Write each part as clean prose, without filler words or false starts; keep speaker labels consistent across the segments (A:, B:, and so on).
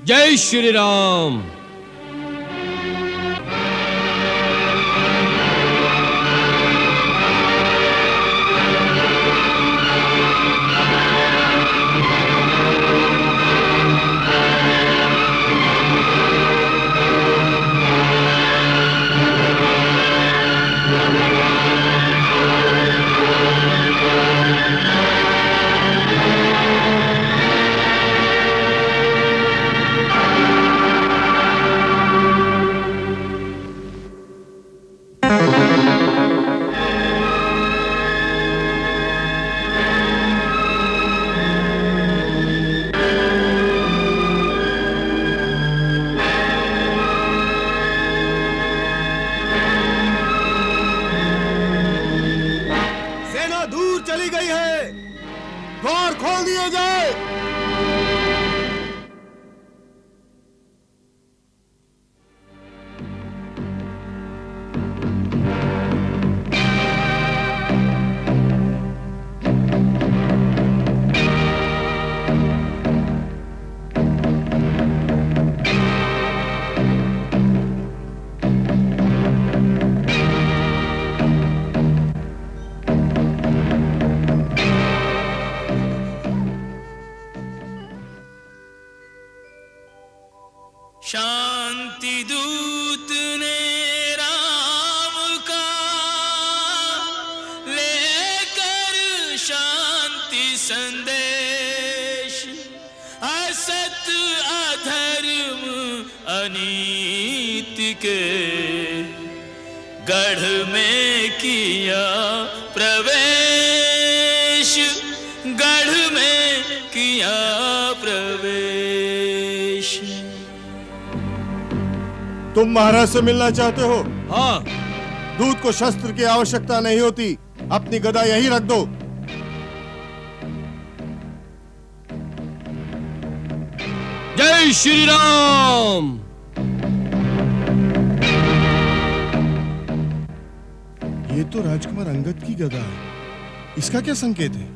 A: जय श्री राम।
B: द्वार खोल दिए जाए।
C: शांति दूत ने राम का लेकर शांति संदेश, असत अधर्म अनीति के गढ़ में किया प्रवेश, गढ़ में किया प्रवेश।
B: तुम महाराज से मिलना चाहते हो?
A: हाँ।
B: दूत को शस्त्र की आवश्यकता नहीं होती, अपनी गदा यहीं रख दो।
A: जय श्री राम।
B: ये तो राजकुमार अंगद की गदा है, इसका क्या संकेत है?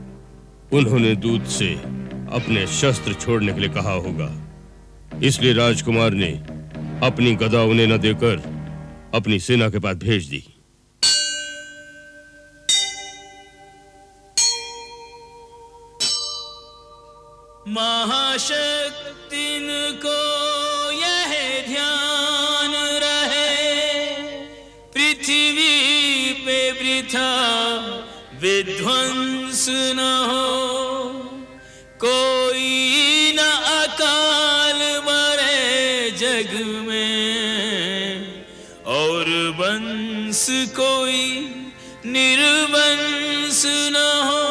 D: उन्होंने दूत से अपने शस्त्र छोड़ने के लिए कहा होगा, इसलिए राजकुमार ने अपनी गदा उन्हें न देकर अपनी सेना के पास भेज दी।
C: महाशक्तिन को यह ध्यान रहे, पृथ्वी पे वृथा विध्वंस न हो, कोई न अकाल मरे जग में, और वंश कोई निर्वंश न हो,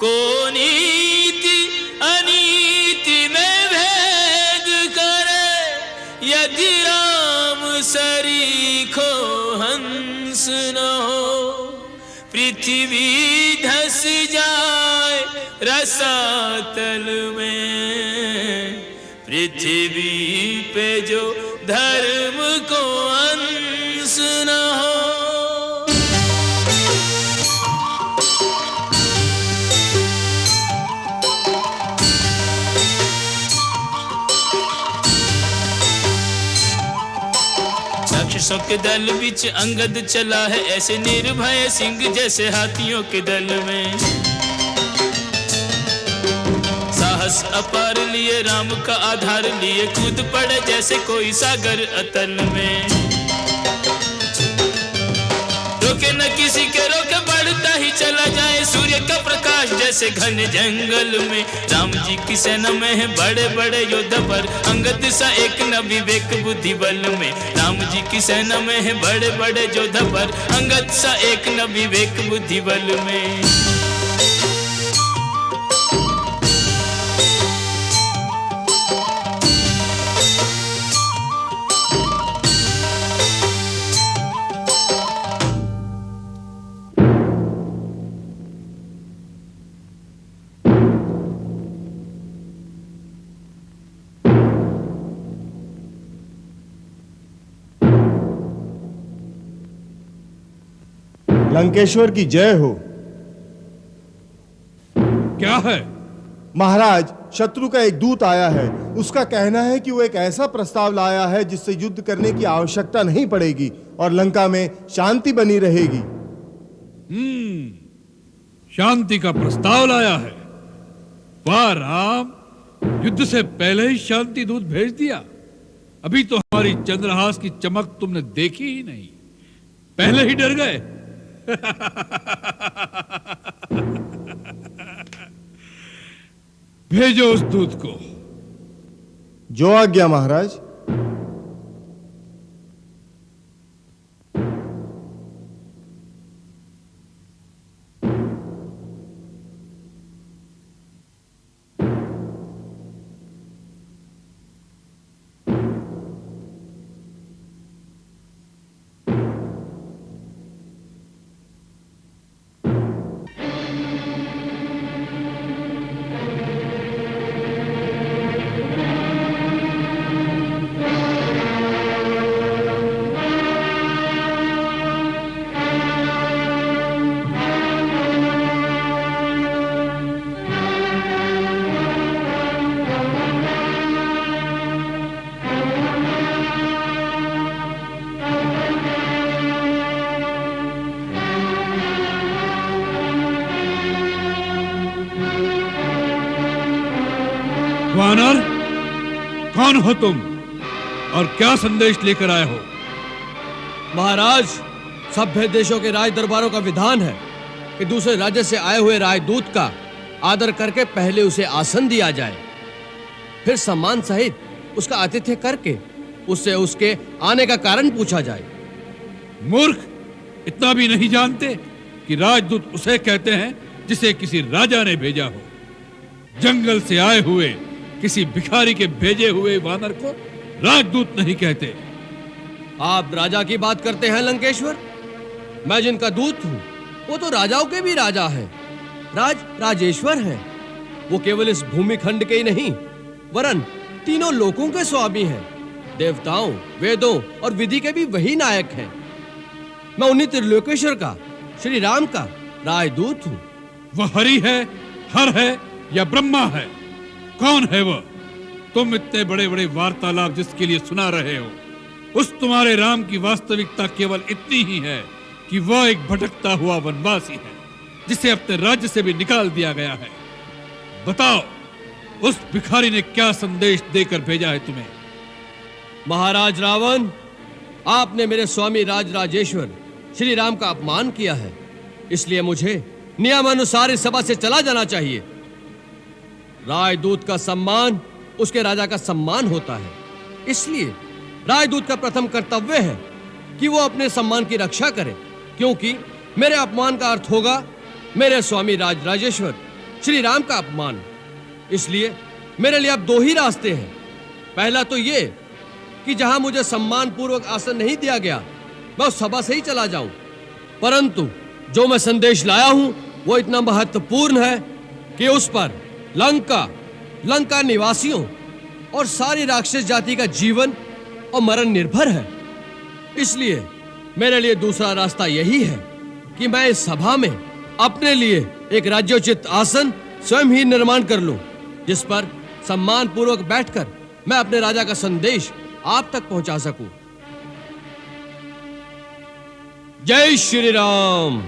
C: को नीति अनीति में भेद करे, यदि राम सरीखो हंस न हो, पृथ्वी धस जाए रसातल में, पृथ्वी पे जो धर्म को अंश न हो। राक्षसों के दल बीच अंगद चला है, ऐसे निर्भय सिंह जैसे हाथियों के दल में, साहस अपार लिए राम का आधार लिए, कूद पड़े जैसे कोई सागर अतल में, रोके न किसी के रोके बढ़ता ही चला जाए, सूर्य का प्रकाश जैसे घने जंगल में, राम जी की सेना में है बड़े बड़े योद्धा पर, अंगद सा एक न विवेक बुद्धि बल में, राम जी की सेना में है बड़े बड़े योद्धा पर, अंगद सा एक न विवेक बुद्धि बल में।
B: लंकेश्वर की जय हो।
A: क्या है?
B: महाराज, शत्रु का एक दूत आया है। उसका कहना है कि वो एक ऐसा प्रस्ताव लाया है जिससे युद्ध करने की आवश्यकता नहीं पड़ेगी और लंका में शांति बनी रहेगी।
E: शांति का प्रस्ताव लाया है। वाह राम, युद्ध से पहले ही शांति दूत भेज दिया। अभी तो हमारी चंद्रहास की चमक तुमने देखी ही नहीं, पहले ही डर गए। भेजो उस दूत को।
B: जो आज्ञा महाराज।
E: वानर, कौन हो तुम और क्या संदेश लेकर आए हो?
A: महाराज, सभ्य देशों के राज दरबारों का विधान है कि दूसरे राज्य से आए हुए राजदूत का आदर करके पहले उसे आसन दिया जाए, फिर सम्मान सहित उसका आतिथ्य करके उससे उसके आने का कारण पूछा जाए।
E: मूर्ख, इतना भी नहीं जानते कि राजदूत उसे कहते हैं जिसे किसी राजा ने भेजा हो। जंगल से आए हुए किसी भिखारी के भेजे हुए वानर को राजदूत नहीं कहते।
A: आप राजा की बात करते हैं लंकेश्वर? मैं जिनका दूत हूं वो तो राजाओं के भी राजा है, राजेश्वर हैं। वो केवल इस भूमिखंड के ही नहीं वरन तीनों लोकों के स्वामी हैं। देवताओं, वेदों और विधि के भी वही नायक हैं। मैं उन्हीं त्रिलोकेश्वर का, श्री राम का राजदूत हूं।
E: वह हरि है, हर है या ब्रह्मा है? कौन है वह? तुम इतने बड़े बड़े वार्तालाप जिसके लिए सुना रहे हो, उस तुम्हारे राम की वास्तविकता केवल इतनी ही है कि वह एक भटकता हुआ वनवासी है जिसे अपने राज्य से भी निकाल दिया गया है। बताओ, उस भिखारी ने क्या संदेश देकर भेजा है तुम्हें?
A: महाराज रावण, आपने मेरे स्वामी राजेश्वर श्री राम का अपमान किया है, इसलिए मुझे नियमानुसार इस सभा से चला जाना चाहिए। राजदूत का सम्मान उसके राजा का सम्मान होता है, इसलिए राजदूत का प्रथम कर्तव्य है कि वो अपने सम्मान की रक्षा करे, क्योंकि मेरे अपमान का अर्थ होगा मेरे स्वामी राजेश्वर श्री राम का अपमान। इसलिए मेरे लिए अब दो ही रास्ते हैं। पहला तो ये कि जहां मुझे सम्मान पूर्वक आसन नहीं दिया गया मैं उस सभा से ही चला जाऊं, परंतु जो मैं संदेश लाया हूं वो इतना महत्वपूर्ण है कि उस पर लंका निवासियों और सारी राक्षस जाति का जीवन और मरण निर्भर है। इसलिए मेरे लिए दूसरा रास्ता यही है कि मैं इस सभा में अपने लिए एक राज्योचित आसन स्वयं ही निर्माण कर लूं, जिस पर सम्मान पूर्वक बैठकर मैं अपने राजा का संदेश आप तक पहुंचा सकूं। जय श्री राम।